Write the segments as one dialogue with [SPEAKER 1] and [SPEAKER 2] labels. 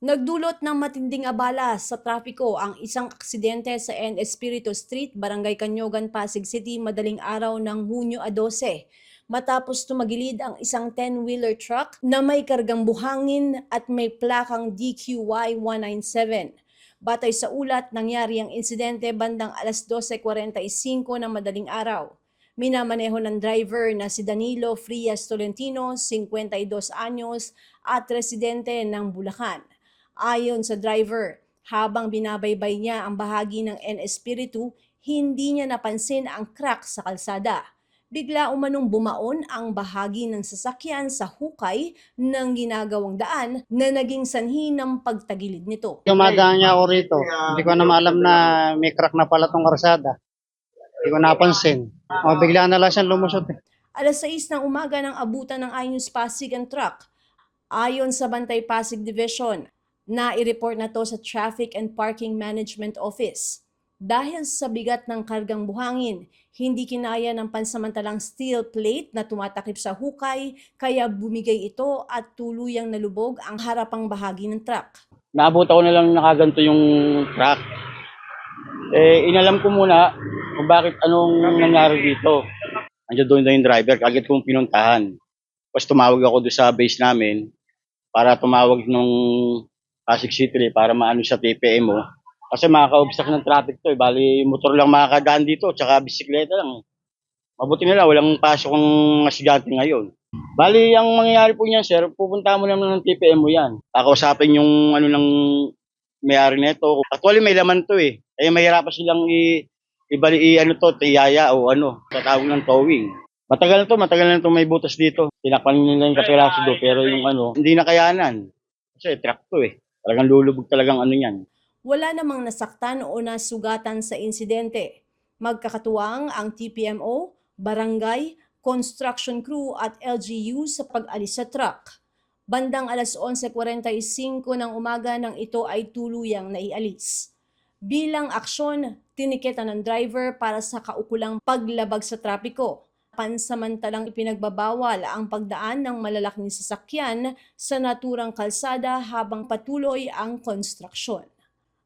[SPEAKER 1] Nagdulot ng matinding abala sa trapiko ang isang aksidente sa N. Espiritu Street, Barangay Canyogan, Pasig City, madaling araw ng Hunyo 12. Matapos tumagilid ang isang 10-wheeler truck na may kargang buhangin at may plakang DQY 197. Batay sa ulat, nangyari ang insidente bandang alas 12:45 ng madaling araw. Minamaneho ng driver na si Danilo Frias Tolentino, 52 anyos, at residente ng Bulacan. Ayon sa driver, habang binabaybay niya ang bahagi ng N. Espiritu, hindi niya napansin ang crack sa kalsada. Bigla umanong bumaon ang bahagi ng sasakyan sa hukay ng ginagawang daan na naging sanhi ng pagtagilid nito.
[SPEAKER 2] Umaga niya ako rito. Hindi ko na maalam na may crack na pala tong karsada. Hindi ko napansin. Bigla na lang siyang lumusot.
[SPEAKER 1] Alas 6 ng umaga nang abutan ng iNews Pasig ang truck. Ayon sa Bantay Pasig Division, na-i-report na to sa Traffic and Parking Management Office. Dahil sa bigat ng kargang buhangin, hindi kinaya ng pansamantalang steel plate na tumatakip sa hukay, kaya bumigay ito at tuluyang nalubog ang harapang bahagi ng truck.
[SPEAKER 3] Naabot ako na lang nakaganto yung truck. Inalam ko muna kung bakit anong nangyari dito. Andiyan doon na yung driver, agad kong pinuntahan. Tapos tumawag ako doon sa base namin para tumawag nung Pasig City para maano sa PPM mo. Kasi makaka-obstruct ng traffic to. Bali, motor lang makakadaan dito, tsaka bisikleta lang. Mabuti nila, walang pasok ang masigante ngayon. Bali, ang mangyayari po niyan, sir, pupunta mo naman ng TPM mo yan. Kakausapin yung ano ng may-ari nito. Actually, may laman to eh. Mahirapan silang iyaya o tatawag ng towing. Matagal na to may butas dito. Tinakpan nila yung kapiraso do, pero yung hindi na kayanan. Kasi truck to eh. Talagang lulubog talagang yan.
[SPEAKER 1] Wala namang nasaktan o nasugatan sa insidente. Magkakatuwang ang TPMO, barangay, construction crew at LGU sa pag-alis sa truck. Bandang alas 11:45 ng umaga nang ito ay tuluyang naialis. Bilang aksyon, tiniketa ng driver para sa kaukulang paglabag sa trapiko. Pansamantalang ipinagbabawal ang pagdaan ng malalaking sasakyan sa naturang kalsada habang patuloy ang konstruksyon.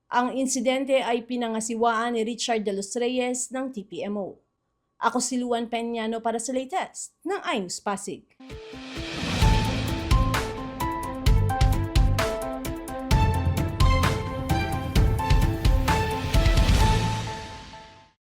[SPEAKER 1] Ang insidente ay pinangasiwaan ni Richard de los Reyes ng TPMO. Ako si Luan Peñano para sa latest ng iNews Pasig.